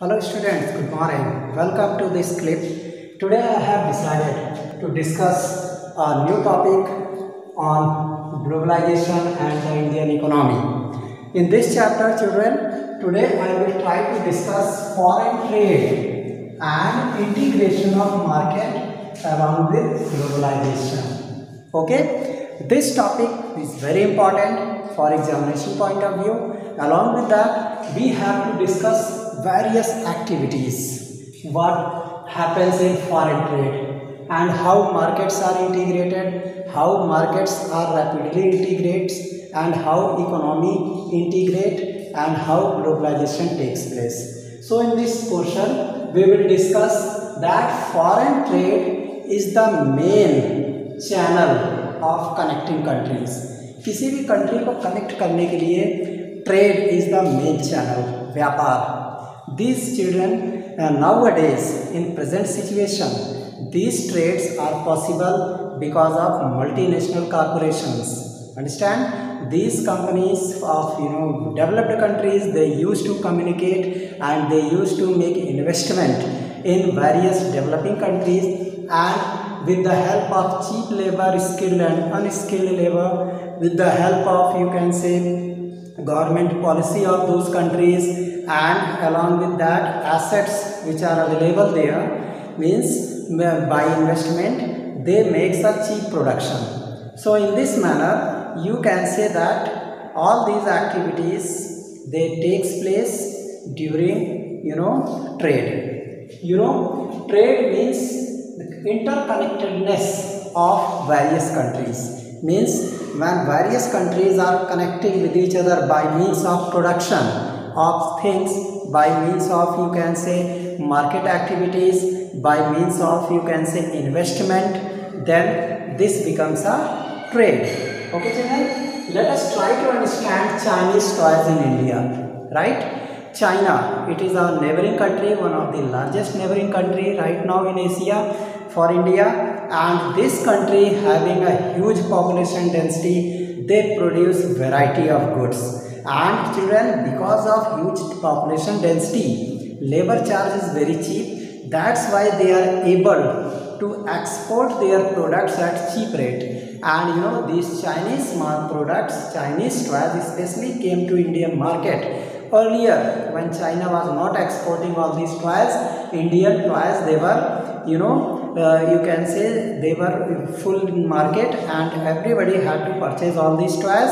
Hello students, good morning. Welcome to this clip. Today I have decided to discuss a new topic on globalization and the Indian economy. In this chapter, children, today I will try to discuss foreign trade and integration of market along with globalization. Okay, this topic is very important for examination point of view. Along with that, we have to discuss various activities, what happens in foreign trade and how markets are integrated, how markets are rapidly integrated and how economy integrate and how globalization takes place. So in this portion, we will discuss that foreign trade is the main channel of connecting countries. किसी भी country को connect करने के लिए trade is the main channel, व्यापार. These children nowadays in present situation, these trades are possible because of multinational corporations. Understand? These companies of developed countries, they used to communicate and they used to make investment in various developing countries, and with the help of cheap labor, skilled and unskilled labor, with the help of you can say government policy of those countries, and along with that assets which are available there, means by investment they make a cheap production. So in this manner you can say that all these activities they takes place during trade. Trade means the interconnectedness of various countries, means when various countries are connecting with each other by means of production of things, by means of you can say market activities, by means of you can say investment, then this becomes a trade. Okay children, let us try to understand Chinese toys in India. Right, China, it is our neighboring country, one of the largest neighboring country right now in Asia for India, and this country having a huge population density, they produce variety of goods. And children, because of huge population density, labor charge is very cheap. That's why they are able to export their products at cheap rate. And these Chinese products, Chinese toys especially came to Indian market. Earlier, when China was not exporting all these toys, Indian toys, they were, you can say they were full in market and everybody had to purchase all these toys.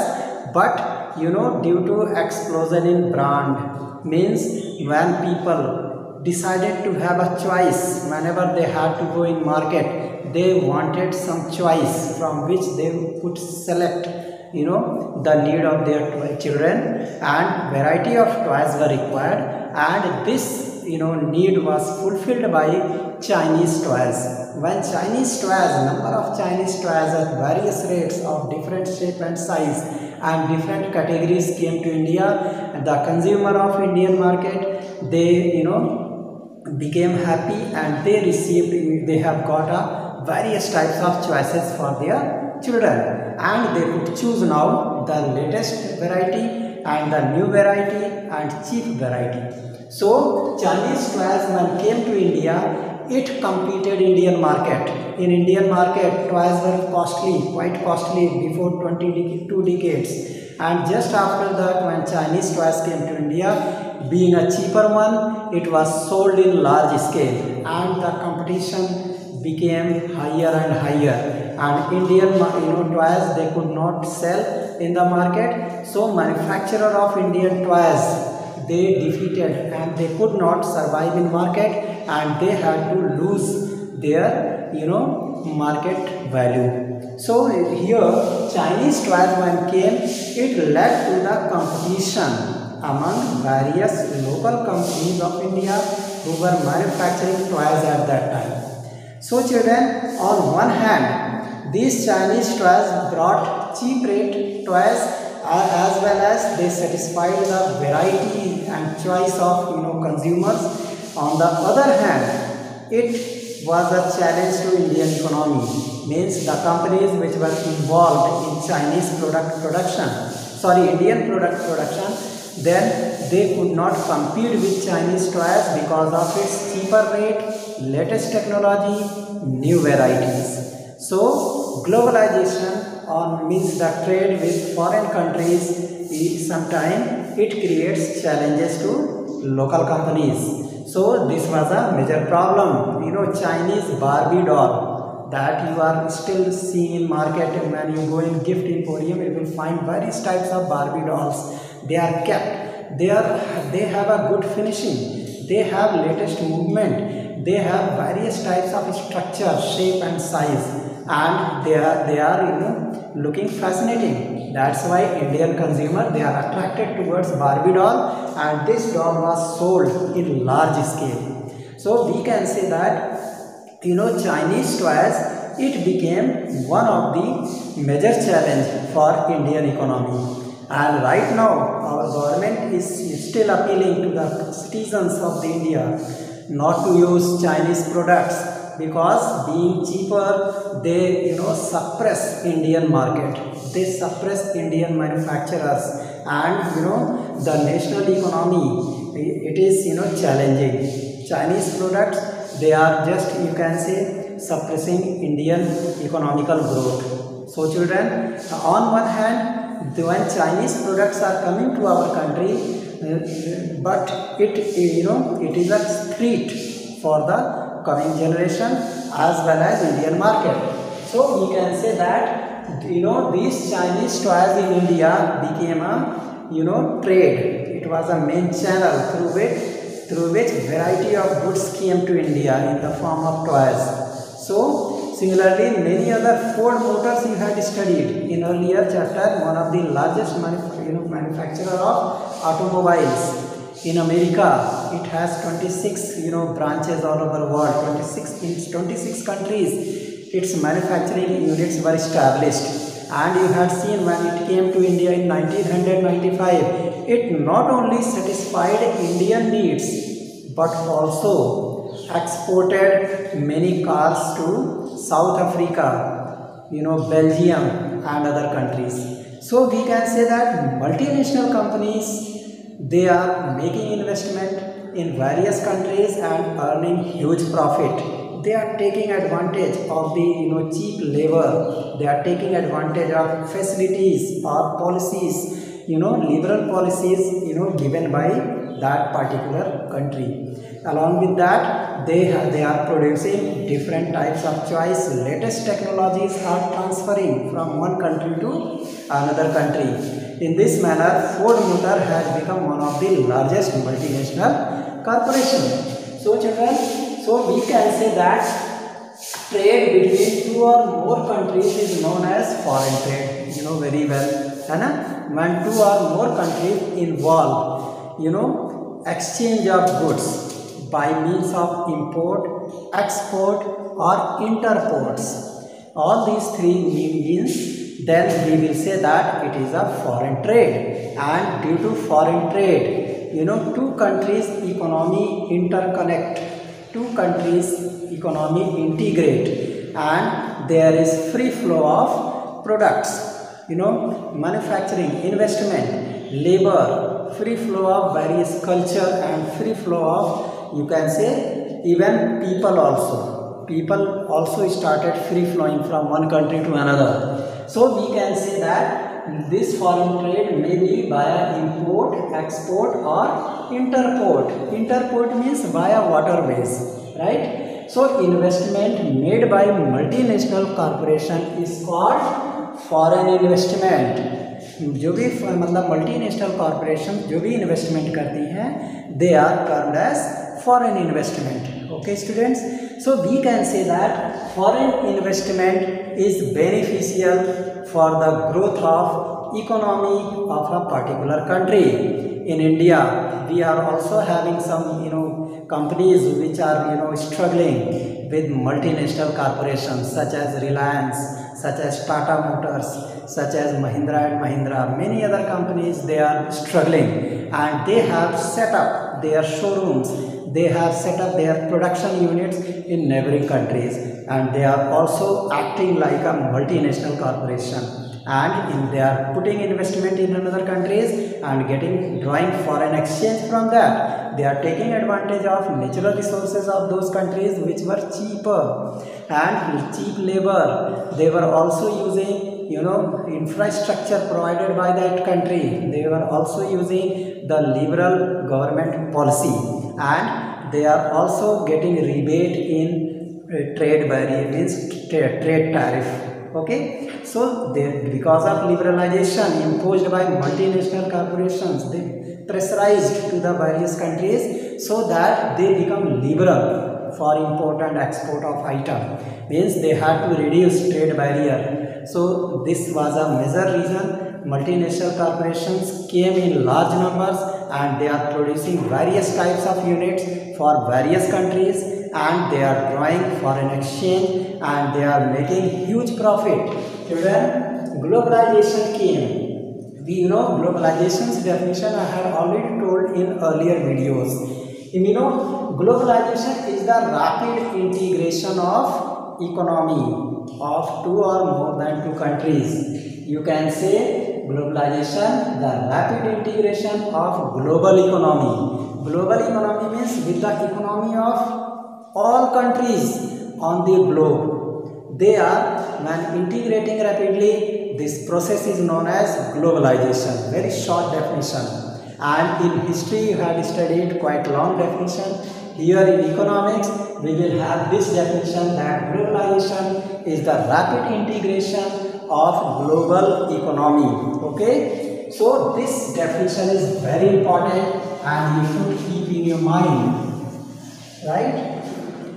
But due to explosion in brand, means when people decided to have a choice, whenever they had to go in market, they wanted some choice from which they could select the need of their children, and variety of toys were required, and this need was fulfilled by Chinese toys. When Chinese toys, number of Chinese toys at various rates of different shape and size and different categories came to India, the consumer of Indian market, they became happy and they have got a various types of choices for their children, and they could choose now the latest variety and the new variety and cheap variety. So Chinese toys when came to India, it competed Indian market. In Indian market, toys were costly, quite costly before 22 decades. And just after that, when Chinese toys came to India, being a cheaper one, it was sold in large scale, and the competition became higher and higher. And Indian toys, they could not sell in the market. So manufacturer of Indian toys, they defeated and they could not survive in market, and they had to lose their market value. So here Chinese toys when came, it led to the competition among various local companies of India who were manufacturing toys at that time. So children, on one hand, these Chinese toys brought cheap rate toys, as well as they satisfied the variety and choice of consumers. On the other hand, it was a challenge to Indian economy, means the companies which were involved in Indian product production, then they could not compete with Chinese toys because of its cheaper rate, latest technology, new varieties. So globalization means the trade with foreign countries. Sometimes it creates challenges to local companies. So this was a major problem. Chinese Barbie doll that you are still seeing in market. When you go in gift emporium, you will find various types of Barbie dolls. They are kept. They have a good finishing. They have latest movement. They have various types of structure, shape and size, and they are looking fascinating. That's why Indian consumer, they are attracted towards Barbie doll, and this doll was sold in large scale. So we can say that Chinese toys, it became one of the major challenge for Indian economy. And right now our government is still appealing to the citizens of the India not to use Chinese products, because being cheaper, they suppress Indian market, they suppress Indian manufacturers, and the national economy, it is challenging. Chinese products, they are just, you can say, suppressing Indian economical growth. So children, on one hand, when Chinese products are coming to our country, but it is a threat for the coming generation as well as Indian market. So we can say that these Chinese toys in India became a trade. It was a main channel through which variety of goods came to India in the form of toys. So similarly, many other Ford Motors you had studied in earlier chapter, one of the largest manufacturer of automobiles in America. It has 26 branches all over the world. 26 countries its manufacturing units were established. And you had seen when it came to India in 1995, it not only satisfied Indian needs but also exported many cars to South Africa, Belgium and other countries. So we can say that multinational companies, they are making investment in various countries and earning huge profit. They are taking advantage of the cheap labor. They are taking advantage of facilities or policies, liberal policies given by that particular country. Along with that, they are producing different types of choice. Latest technologies are transferring from one country to another country. In this manner, Ford Motor has become one of the largest multinational corporations. So children, so we can say that trade between two or more countries is known as foreign trade. Very well, when two or more countries involve exchange of goods by means of import, export or interports. All these three means, then we will say that it is a foreign trade. And due to foreign trade, two countries' economy interconnect, two countries' economy integrate, and there is free flow of products, manufacturing, investment, labor, free flow of various culture, and free flow of, you can say, even people also. People also started free flowing from one country to another. So we can say that this foreign trade may be via import, export or interport. Interport means via waterways, right? So investment made by multinational corporation is called foreign investment. जो भी मतलब multinational corporation जो भी investment करती हैं, they are termed as foreign investment. Okay students, so we can say that foreign investment is beneficial for the growth of economy of a particular country. In India, we are also having some companies which are struggling with multinational corporations such as Reliance, such as Tata Motors, such as Mahindra and Mahindra. Many other companies, they are struggling, and they have set up their showrooms, they have set up their production units in neighboring countries, and they are also acting like a multinational corporation. and they are putting investment in another countries and drawing foreign exchange from that. They are taking advantage of natural resources of those countries which were cheaper and cheap labor. They were also using infrastructure provided by that country. They were also using the liberal government policy, and they are also getting rebate in trade barrier, means trade tariff. Okay, so because of liberalization imposed by multinational corporations, they pressurized to the various countries so that they become liberal for import and export of item, means they had to reduce trade barrier. So this was a major reason multinational corporations came in large numbers, and they are producing various types of units for various countries, and they are drawing foreign exchange, and they are making huge profit. Children, globalization came. We globalization's definition I had already told in earlier videos. Globalization is the rapid integration of economy of two or more than two countries. You can say globalization, the rapid integration of global economy. Global economy means with the economy of all countries on the globe. They are, when integrating rapidly, this process is known as globalization. Very short definition. And in history you have studied quite long definition. Here in economics we will have this definition, that globalization is the rapid integration of global economy. Okay, so this definition is very important and you should keep in your mind, right?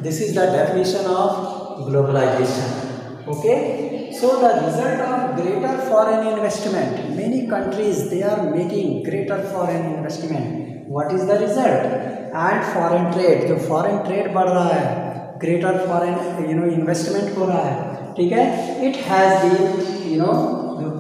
This is the definition of globalization. Okay, so the result of greater foreign investment, many countries they are making greater foreign investment. What is the result? And foreign trade, जो foreign trade बढ़ रहा है, greater foreign investment हो रहा है, ठीक है? It has been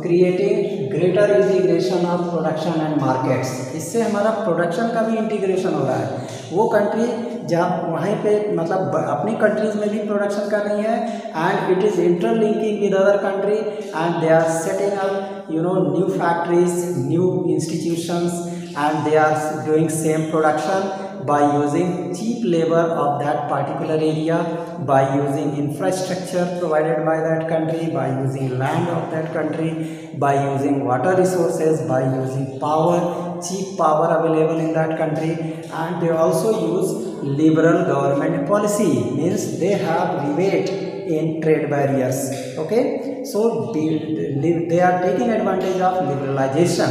creating greater integration of production and markets. इससे हमारा production का भी integration हो रहा है. वो country जहाँ वहीं पे मतलब अपनी countries में भी production कर रही है, and it is interlinking with other country, and they are setting up new factories, new institutions, and they are doing same production by using cheap labor of that particular area, by using infrastructure provided by that country, by using land of that country, by using water resources, by using power, cheap power available in that country, and they also use liberal government policy, means they have rebate in trade barriers. Okay, so they are taking advantage of liberalization,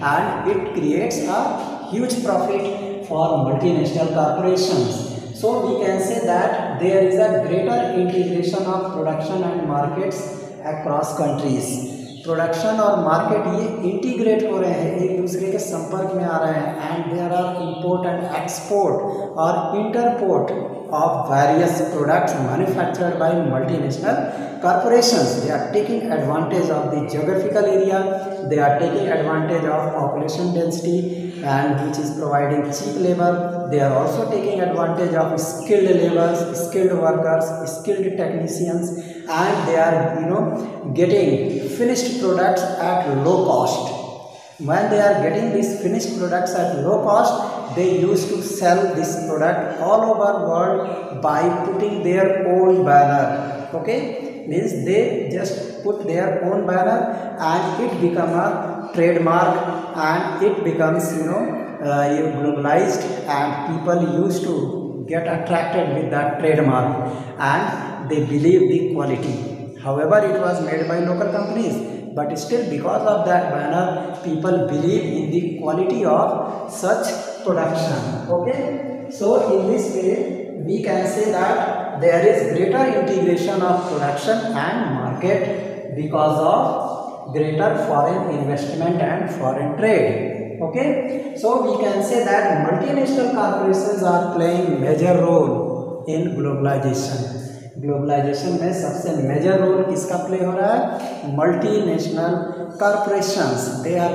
and it creates a huge profit for multinational corporations. So we can say that there is a greater integration of production and markets across countries. Production और market ये integrate हो रहे हैं, एक दूसरे के संपर्क में आ रहे हैं, and there are import and export और interport of various products manufactured by multinational corporations. They are taking advantage of the geographical area, they are taking advantage of population density, and which is providing cheap labor. They are also taking advantage of skilled laborers, skilled workers, skilled technicians, and they are getting finished products at low cost. When they are getting these finished products at low cost, they used to sell this product all over world by putting their own banner. Okay, means they just put their own banner and it become a trademark, and it becomes globalized, and people used to get attracted with that trademark, and they believe the quality. However, it was made by local companies, but still because of that banner, people believe in the quality of such production. Okay, so in this way we can say that there is greater integration of production and market because of greater foreign investment and foreign trade. Okay, so we can say that multinational corporations are playing major role in globalization. Globalization में सबसे major role किसका play हो रहा है? Multinational corporations, they are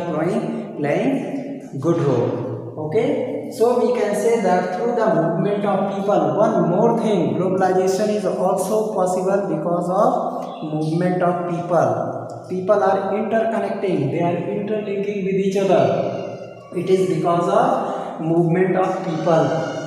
playing good role. Okay, so we can say that through the movement of people, one more thing, globalization is also possible because of movement of people. people are interconnecting, they are interlinking with each other. It is because of movement of people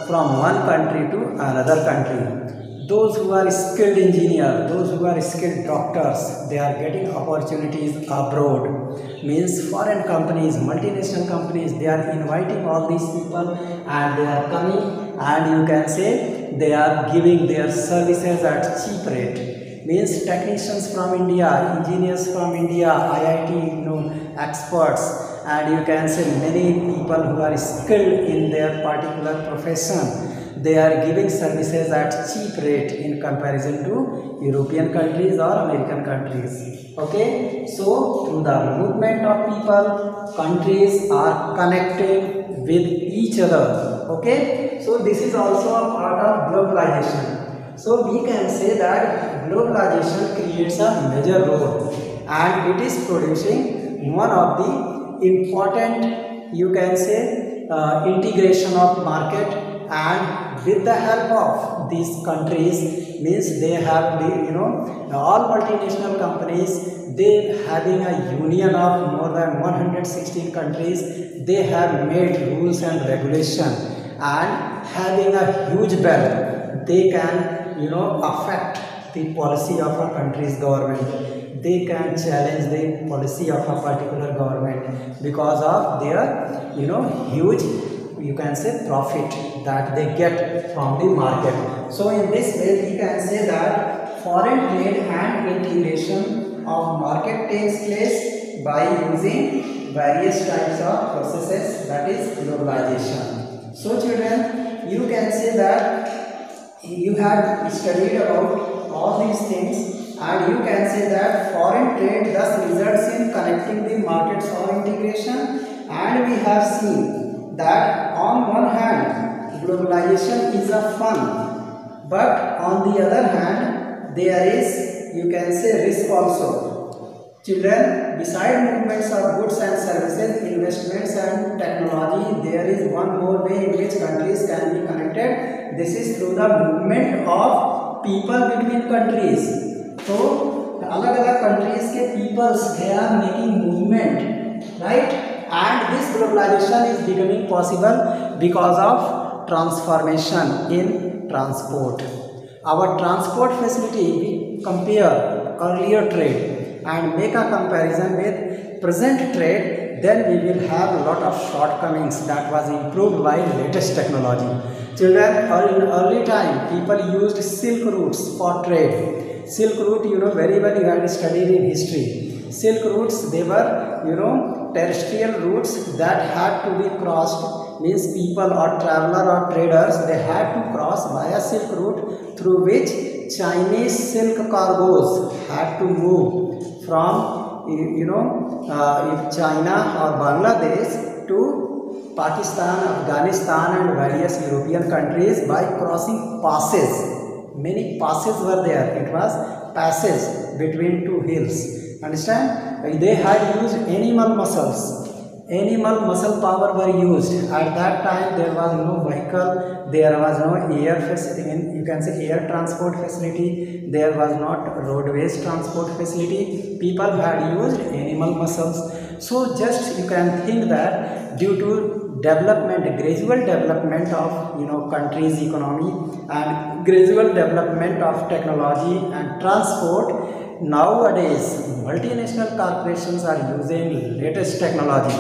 from one country to another country. Those who are skilled engineers, those who are skilled doctors, they are getting opportunities abroad. Means foreign companies, multinational companies, they are inviting all these people and they are coming, and you can say they are giving their services at cheap rate. Means technicians from India, engineers from India, IIT, experts, and you can say many people who are skilled in their particular profession, they are giving services at cheap rate in comparison to European countries or American countries. Okay, so through the movement of people, countries are connected with each other. Okay, so this is also a part of globalization. So we can say that globalization creates a major role, and it is producing one of the important, you can say, integration of market. And with the help of these countries, means they have the, all multinational companies, they having a union of more than 116 countries, they have made rules and regulation, and having a huge wealth, they can affect the policy of a country's government. They can challenge the policy of a particular government because of their huge, you can say, profit that they get from the market. So in this way we can say that foreign trade and integration of market takes place by using various types of processes, that is globalization. So children, you can say that you have studied about all these things, and you can say that foreign trade thus results in connecting the markets or integration. And we have seen that on one hand globalization is a fun, but on the other hand there is, you can say, risk also. Children, beside movements of goods and services, investments and technology, there is one more way in which countries can be connected. This is through the movement of people between countries. So अलग अलग countries के peoples, they are making movement, right? And this globalization is becoming possible because of transformation in transport. Our transport facility, we compare earlier trade and make a comparison with present trade, then we will have a lot of shortcomings that was improved by latest technology. Children, in early time people used silk routes for trade. Silk route, very well, you had studied in history. Silk routes, they were terrestrial routes that had to be crossed. Means people or traveler or traders, they had to cross via silk route, through which Chinese silk cargoes had to move from China or Bangladesh to Pakistan, Afghanistan and various European countries by crossing passes. Many passes were there. It was passes between two hills. Understand? They had used animal muscles. Animal muscle power were used. At that time there was no vehicle, there was no air facility, you can say air transport facility, there was not roadways transport facility. People had used animal muscles. So just you can think that due to development, gradual development of country's economy and gradual development of technology and transport, nowadays multinational corporations are using latest technology.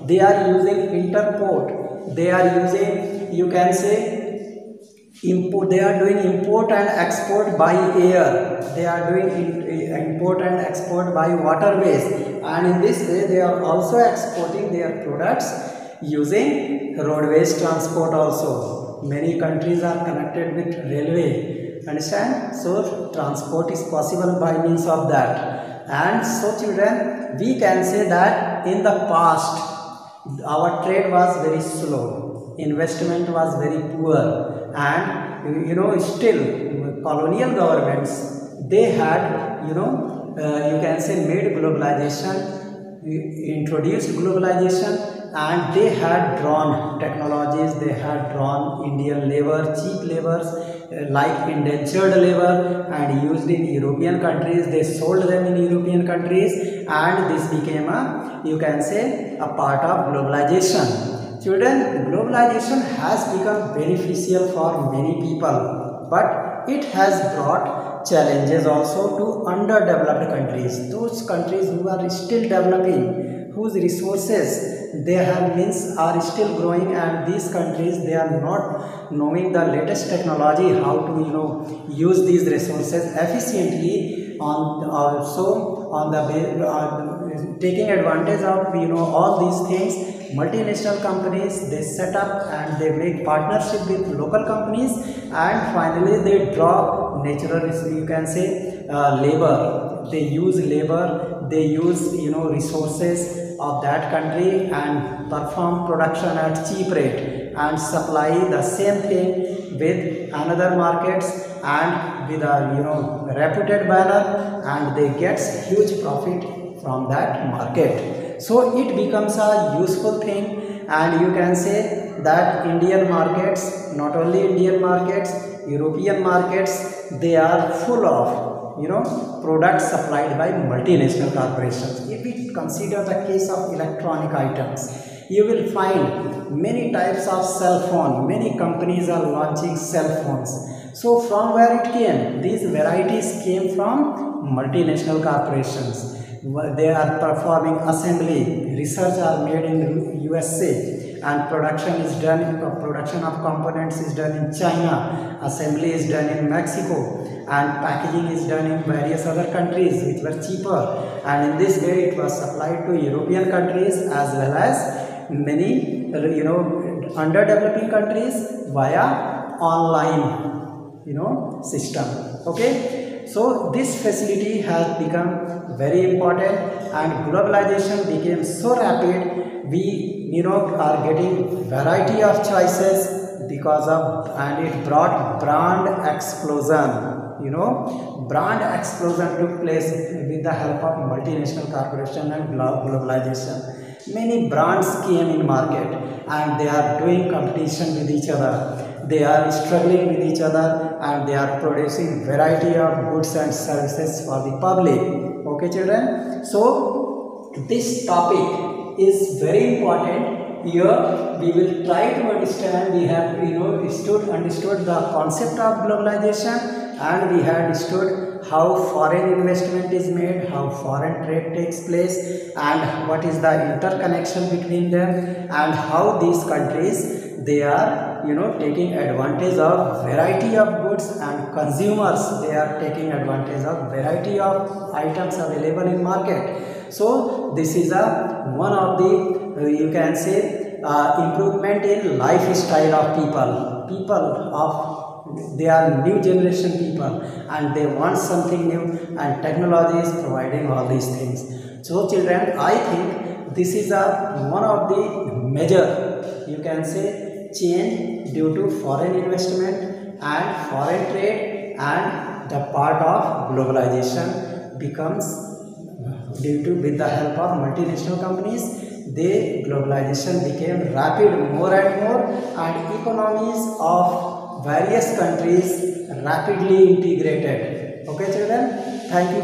They are using interport, they are using, you can say, import. They are doing import and export by air, they are doing import and export by waterways, and in this way they are also exporting their products using roadways transport also. Many countries are connected with railway. Understand? So transport is possible by means of that. And so children, we can say that in the past our trade was very slow, investment was very poor, and still colonial governments, they had you can say made globalization, introduced globalization, and they had drawn technologies, they had drawn Indian labor, cheap labors like indentured labor, and used in European countries. They sold them in European countries, and this became a, you can say, a part of globalization. Children, globalization has become beneficial for many people, but it has brought challenges also to underdeveloped countries, those countries who are still developing, whose resources they have means are still growing, and these countries, they are not knowing the latest technology, how to use these resources efficiently, on also on the taking advantage of all these things. Multinational companies, they set up and they make partnership with local companies, and finally they draw natural, you can say, labor. They use labor, they use resources of that country and perform production at cheap rate and supply the same thing with another markets and with a reputed banner, and they get huge profit from that market. So it becomes a useful thing, and you can say that Indian markets, not only Indian markets, European markets, they are full of products supplied by multinational corporations. If we consider the case of electronic items, you will find many types of cell phone. Many companies are launching cell phones. So from where it came? These varieties came from multinational corporations. They are performing assembly, research are made in USA, and production is done, production of components is done in China, assembly is done in Mexico, and packaging is done in various other countries which were cheaper, and in this way it was supplied to European countries as well as many underdeveloping countries via online system. Okay, so this facility has become very important, and globalization became so rapid. We are getting variety of choices because of, and it brought brand explosion. Brand explosion took place with the help of multinational corporation and globalization. Many brands came in market, and they are doing competition with each other. They are struggling with each other, and they are producing variety of goods and services for the public. Okay, children. So this topic is very important. Here we will try to understand. We have understood the concept of globalization, and we have understood how foreign investment is made, how foreign trade takes place, and what is the interconnection between them, and how these countries, they are taking advantage of variety of goods, and consumers, they are taking advantage of variety of items available in market. So this is one of the you can say improvement in lifestyle of people of, they are new generation people, and they want something new, and technology is providing all these things. So children, I think this is one of the major, you can say, change due to foreign investment and foreign trade, and the part of globalization becomes due to, with the help of multinational companies, the globalization became rapid more and more, and economies of various countries rapidly integrated. Okay children, thank you.